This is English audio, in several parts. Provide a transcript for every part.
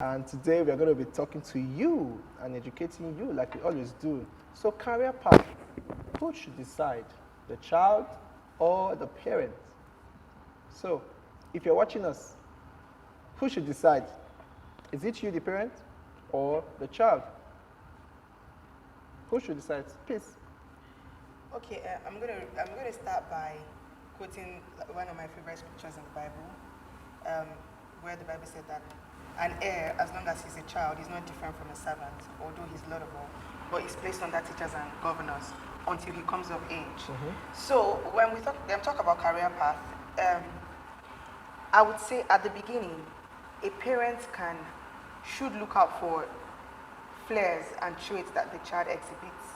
And today we are going to be talking to you and educating you like we always do. So career path, who should decide, the child or the parent? So if you're watching us, who should decide? Is it you, the parent, or the child? Who should decide? Please. Okay, I'm gonna start by quoting one of my favorite scriptures in the Bible, where the Bible said that an heir, as long as he's a child, is not different from a servant, although he's Lord of all, but he's placed under teachers and governors until he comes of age. So when we talk about career path, I would say at the beginning, a parent should look out for flares and traits that the child exhibits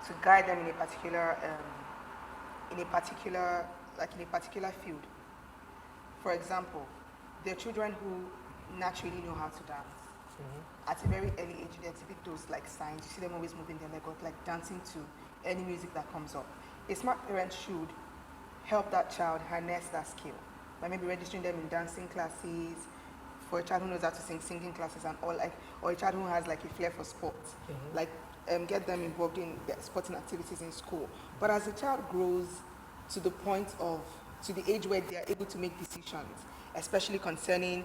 to guide them in a particular field. For example, there are children who naturally know how to dance. At a very early age, they exhibit those like signs. You see them always moving their leg up, like dancing to any music that comes up. A smart parent should help that child harness that skill by maybe registering them in dancing classes, for a child who knows how to sing, singing classes and all, like, or a child who has like a flair for sports, like get them involved in their sporting activities in school. But as the child grows to the age where they are able to make decisions, especially concerning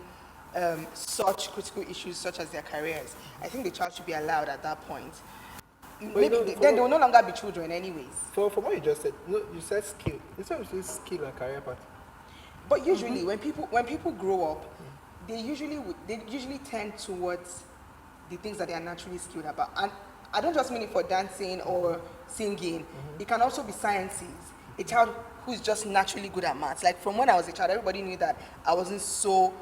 such critical issues such as their careers, I think the child should be allowed at that point. Maybe then they will no longer be children anyways. For what you just said, you said skill. Instead of skill and career path. But usually when people grow up, they usually tend towards the things that they are naturally skilled about. And I don't just mean it for dancing or singing. It can also be sciences. A child who's just naturally good at maths. Like from when I was a child, everybody knew that I wasn't so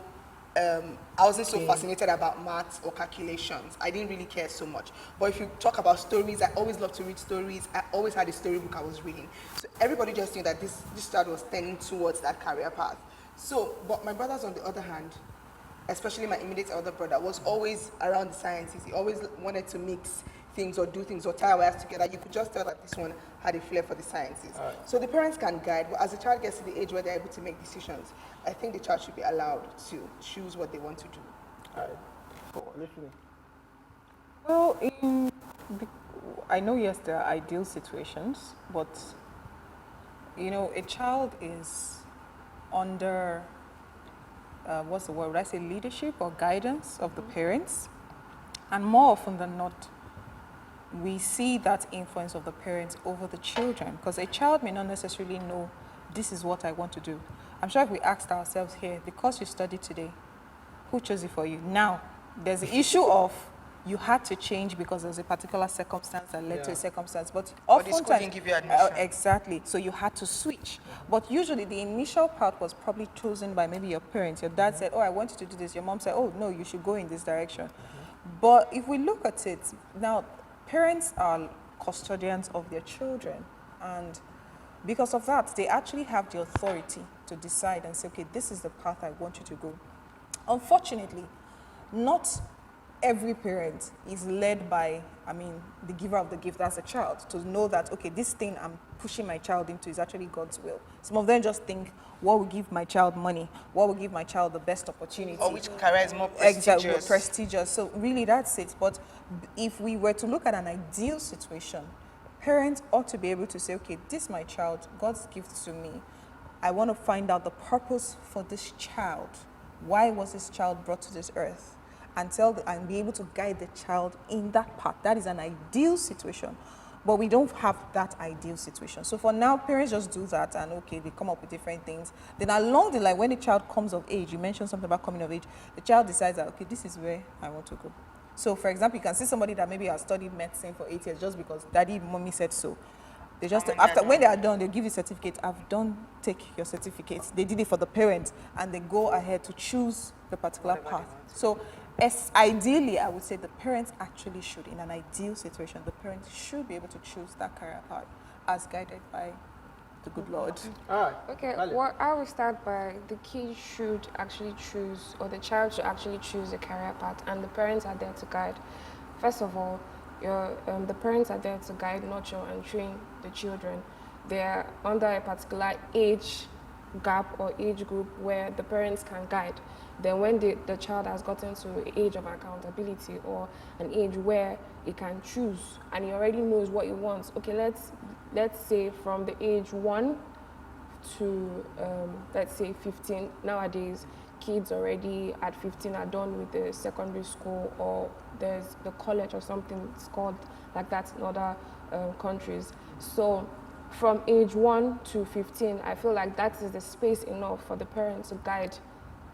fascinated about maths or calculations. I didn't really care so much. But if you talk about stories, I always loved to read stories. I always had a storybook I was reading. So everybody just knew that this child was tending towards that career path. So, but my brothers on the other hand, especially my immediate elder brother, was always around the sciences. He always wanted to mix things or do things or tie wires together. You could just tell that this one had a flair for the sciences. So the parents can guide, but as the child gets to the age where they're able to make decisions, I think the child should be allowed to choose what they want to do. Well, I know, yes, there are ideal situations, but, a child is under, what's the word, would I say leadership or guidance of the parents? And more often than not, we see that influence of the parents over the children, because a child may not necessarily know this is what I want to do. I'm sure if we asked ourselves here, because you studied today, who chose it for you? Now, there's the issue of you had to change because there's a particular circumstance that led to a circumstance, but the school didn't give you admission. Exactly, so you had to switch. But usually the initial part was probably chosen by maybe your parents. Your dad said, oh, I want you to do this. Your mom said, oh, no, you should go in this direction. But if we look at it, now, parents are custodians of their children, and because of that, they actually have the authority to decide and say, okay, this is the path I want you to go. Unfortunately, not every parent is led by, the giver of the gift as a child, to know that, okay, this thing I'm pushing my child into is actually God's will. Some of them just think, what will give my child money? What will give my child the best opportunity? Or which career is more prestigious? Exactly, prestigious. So really, that's it. But if we were to look at an ideal situation, parents ought to be able to say, okay, this is my child, God's gift to me. I want to find out the purpose for this child. Why was this child brought to this earth? And be able to guide the child in that path. That is an ideal situation. But we don't have that ideal situation. So for now, parents just do that, and okay, they come up with different things. Then along the line, when the child comes of age, you mentioned something about coming of age, the child decides that, okay, this is where I want to go. So for example, you can see somebody that maybe has studied medicine for 8 years just because daddy, mommy said so. They just, when they are done, they give you certificate. Take your certificate. They did it for the parents, and they go ahead to choose the particular path. So ideally, I would say the parents actually should, in an ideal situation, the parents should be able to choose that career path as guided by the good Lord. Okay, well, I will start by the kid should actually choose, or the child should actually choose a career path, and the parents are there to guide. First of all, the parents are there to guide, nurture, and train the children. They are under a particular age gap or age group where the parents can guide. Then when the child has gotten to an age of accountability or an age where he can choose and he already knows what he wants. Okay, let's say from the age 1 to let's say 15. Nowadays, kids already at 15 are done with the secondary school, or there's the college or something, it's called like that in other countries. So from age 1 to 15, I feel like that is the space enough for the parents to guide,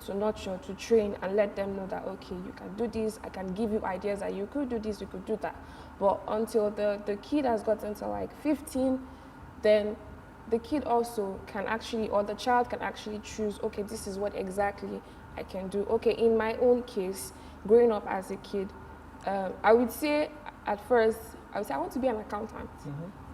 to nurture, to train, and let them know that, okay, you can do this, I can give you ideas that you could do this, you could do that. But until the kid has gotten to like 15, then the kid also can actually, or the child can actually choose, okay, this is what exactly I can do. Okay, in my own case, growing up as a kid, I would say at first, I would say I want to be an accountant.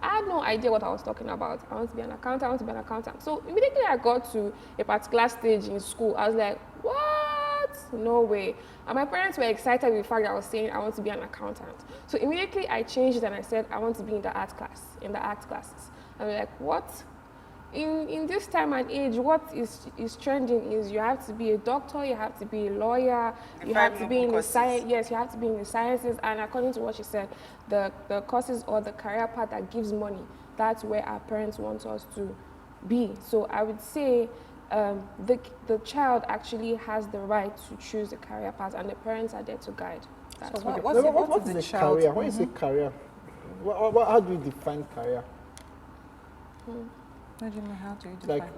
I had no idea what I was talking about. I want to be an accountant, I want to be an accountant. So immediately I got to a particular stage in school, I was like, what? No way. And my parents were excited with the fact that I was saying I want to be an accountant. So immediately I changed it and I said I want to be in the art class, in the art classes. And they're like, what? In this time and age, what is trending is you have to be a doctor, you have to be a lawyer, you have to be in the science. Yes, you have to be in the sciences. And according to what she said, the courses or the career path that gives money, that's where our parents want us to be. So I would say the child actually has the right to choose the career path, and the parents are there to guide. That's So what What is a career? When you say career, how do you define career? What do you mean, how do you define? Like,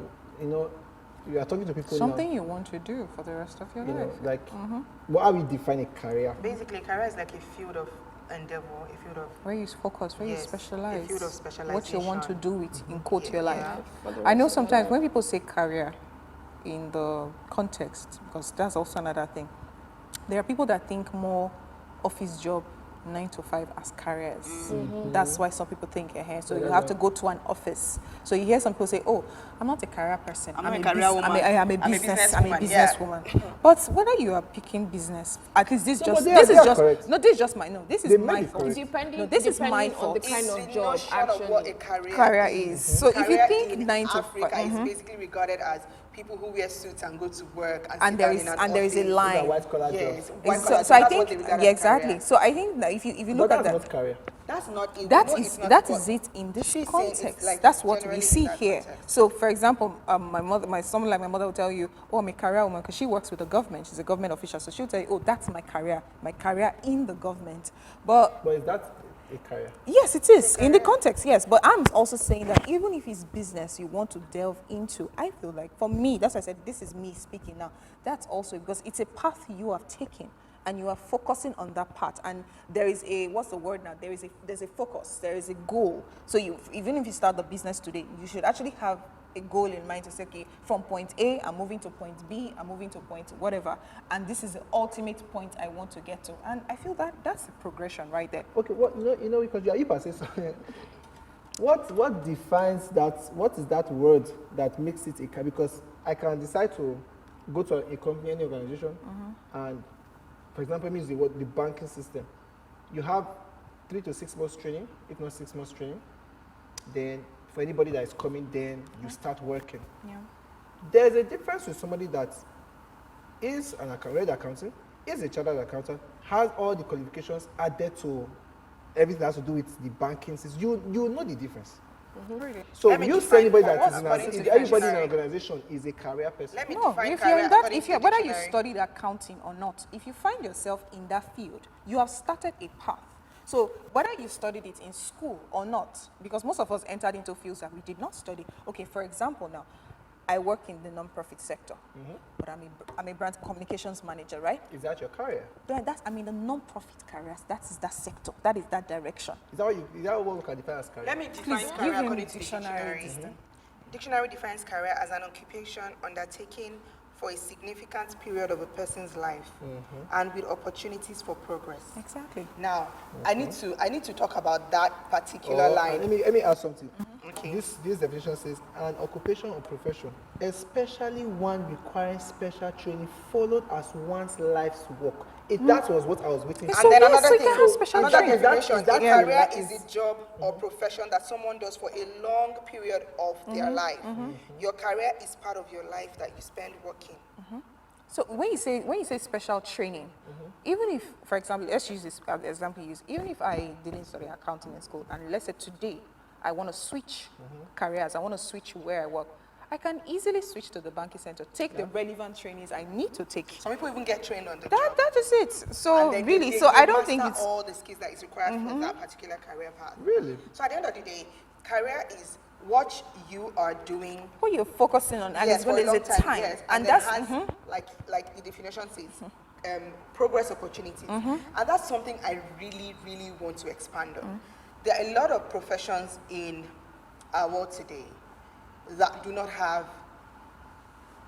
you are talking to people Something now, you want to do for the rest of your you know, life. like, how we define a career? Basically, career is like a field of endeavor, a field of Where you focus, where you Yes, a specialize. field of What you want to specialization. do with, in quote, your Yeah. life. I know sometimes when people say career in the context, because that's also another thing, there are people that think more office job 9 to 5 as careers. That's why some people think, so you have to go to an office. So you hear some people say, oh, I'm not a career person. I'm not a career woman. I'm a businesswoman, businesswoman. But whether you are picking business, at least this No, just, but this they is are just, correct. no, this is just my, no, this They is may my be fault. correct. Depending, No, this is depending my on the fault. kind It's of the job, notion actually. of what a career, Career is. So if you Career think in 9 to Africa 5, is basically regarded as people who wear suits and go to work and, and sit there down is in an and there is a office. Those are line. white collar Yes, jobs. white So, collar, so I that's think, what they regard yeah, as career. exactly. So I think that if you look But at that's that, not career. That's not it. that We know is it's not that what is it in this she's saying. It's context. like That's what we generally in see that here. context. So, for example, someone like my mother will tell you, "Oh, I'm a career woman," because she works with the government. She's a government official, so she'll tell you, "Oh, that's my career in the government." But But is that a career? yes, it is in the context. Yes, but I'm also saying that even if it's business you want to delve into, I feel like for me, that's why I said this is me speaking now. That's also because it's a path you have taken, and you are focusing on that path. And there is a, what's the word now? There's a focus. There is a goal. So even if you start the business today, you should actually have a goal in mind to say, okay, from point A, I'm moving to point B, I'm moving to point whatever, and this is the ultimate point I want to get to. And I feel that that's a progression right there. Okay, because you are something. What defines that? What is that word that makes it a career? Because I can decide to go to a company, any organization, and, for example, means the banking system. You have 3 to 6 months training, if not 6 months training. Then, for anybody that is coming, then you start working. Yeah. There's a difference with somebody that is an accountant, is a chartered accountant, has all the qualifications added to everything that has to do with the banking system. You know the difference. So Let me you define say anybody career that is according to the everybody in an dictionary. organization is a career person. Let me No, define if career you're in that, according if to you're, the whether you dictionary. studied accounting or not, if you find yourself in that field, you have started a path. So whether you studied it in school or not, because most of us entered into fields that we did not study. Okay, for example, now I work in the non-profit sector, but I'm a brand communications manager, right? Is that your career? I'm in the non-profit careers. That is that sector. That is that direction. Is that what we can define as career? Let me define Please career give him according to the dictionary. this thing. Dictionary defines career as an occupation undertaken for a significant period of a person's life and with opportunities for progress. Exactly. Now, I need to talk about that particular line. Let me add something. Okay. This definition says an occupation or profession, especially one requiring special training, followed as one's life's work, That was what I was waiting for. So And then yes, another we thing, can have special another training. definition, Is that a career true? is a job or profession that someone does for a long period of their life. Your career is part of your life that you spend working. So when you say special training, even if, for example, let's use this example you use, even if I didn't study accounting in school, and let's say today I want to switch careers, I want to switch where I work, I can easily switch to the banking center, take the relevant trainings I need to take. Some people even get trained on the That job. is it. So And then really, they I don't think master it's all the skills that is required for that particular career path. Really? So at the end of the day, career is what you are doing. what you're focusing on, and Yes, it's when for a there's long a time, time, yes. and then that's has, like the definition says, progress opportunities, and that's something I really, really want to expand on. There are a lot of professions in our world today that do not have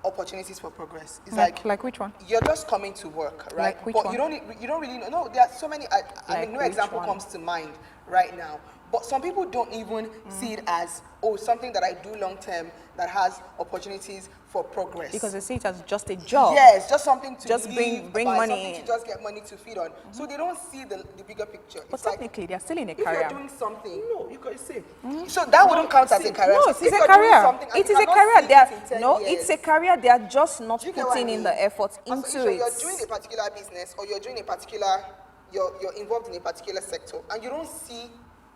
opportunities for progress. It's like which one? you're just coming to work, right? Like which but one? you don't really know. No, there are so many. I Like mean, no which example one? comes to mind right now. But some people don't even see it as something that I do long term that has opportunities for progress. Because they see it as just a job. Yes, just something to Just live bring by, money something in. to just get money to feed on. So they don't see the bigger picture. But It's like technically, they're still in a if you're career. doing something, No, you can say. so that wouldn't count as a career. No, So it if is a you're doing career. something and It you is a cannot career. see They it in are 10 no, years, it's a career. They are just not do you get what I putting in mean? the effort And into so if it. you're doing a particular business or you're doing a particular, you're involved in a particular sector and you don't see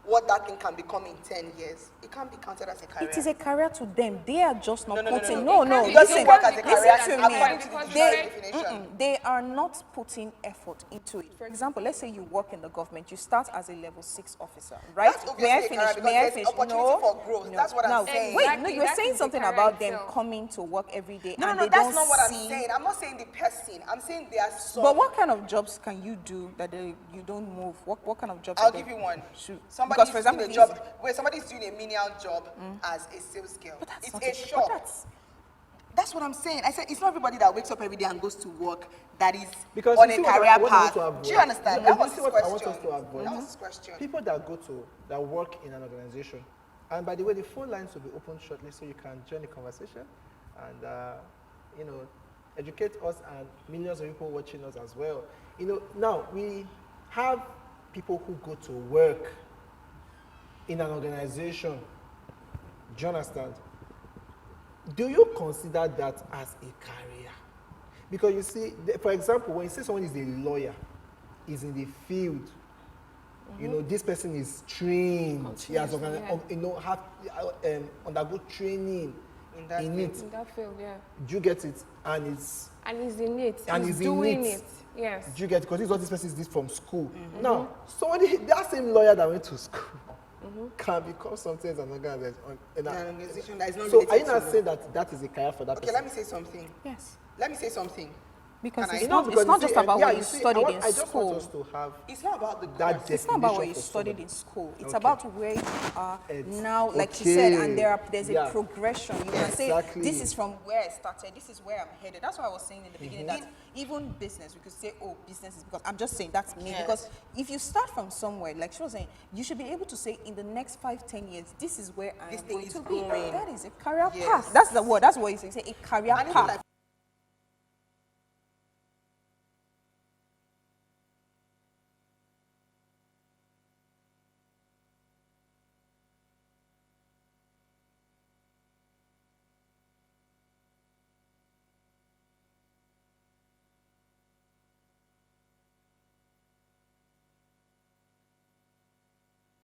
what that thing can become in 10 years, it can't be counted as a career. It is a career to them. They are just not No, no, no, putting. no. No, It doesn't listen, work as a career listen to according me. to the They, definition. they are not putting effort into it. For example, let's say you work in the government. You start as a level 6 officer, right? That's obviously a career because there's opportunity for growth. That's what I'm Now, saying. wait, no, Exactly, you're that saying is the something career about them itself. coming to work every day No, and no, they that's don't not what I'm see. saying. I'm not saying the person. I'm saying there are some. But what kind of jobs can you do that you don't move? What kind of jobs? I'll are give they- you one. Shoot. Somebody's Because, for example, doing a job where somebody's doing a menial job as a sales girl. But that's It's not a shop. That's what I'm saying. I said it's not everybody that wakes up every day and goes to work that is Because on you a see what career I want path. to avoid. Do you understand? No, That you was see his what I want question. us to avoid. That was his question. People that work in an organization, and by the way, the phone lines will be open shortly, so you can join the conversation and educate us and millions of people watching us as well. Now we have people who go to work in an organization. Do you understand? Do you consider that as a career? Because you see, for example, when you say someone is a lawyer, is in the field, this person is trained, he has undergo training In that in field. it. In that field, yeah. Do you get it? And it's And he's in it. And he's he's in doing it. it. Yes. do you get it? Because this is what this person did from school. Now, that same lawyer that went to school can become something as an organization. An organization that is not So related are you to not law. saying that is a career for that Okay, person? let me say something. Yes. Let me say something. Because Can I- it's You not, because it's not you just see, about yeah, what you see, studied in I just school. want us to have It's not about the that course. It's not about what definition you for studied somebody. in school. It's Okay. about where you are It's- now, like you said, and okay. there's Yeah. a progression. You can say, Exactly. this is from where I started, this is where I'm headed. That's what I was saying in the beginning, that even business, we could say, oh, business is because, I'm just saying that's me. Yes. Because if you start from somewhere, like she was saying, you should be able to say, in the next 5-10 years, this is where I This am thing going is to be. growing. That is a career Yes. path. That's the word. That's what you say, a career And even path. like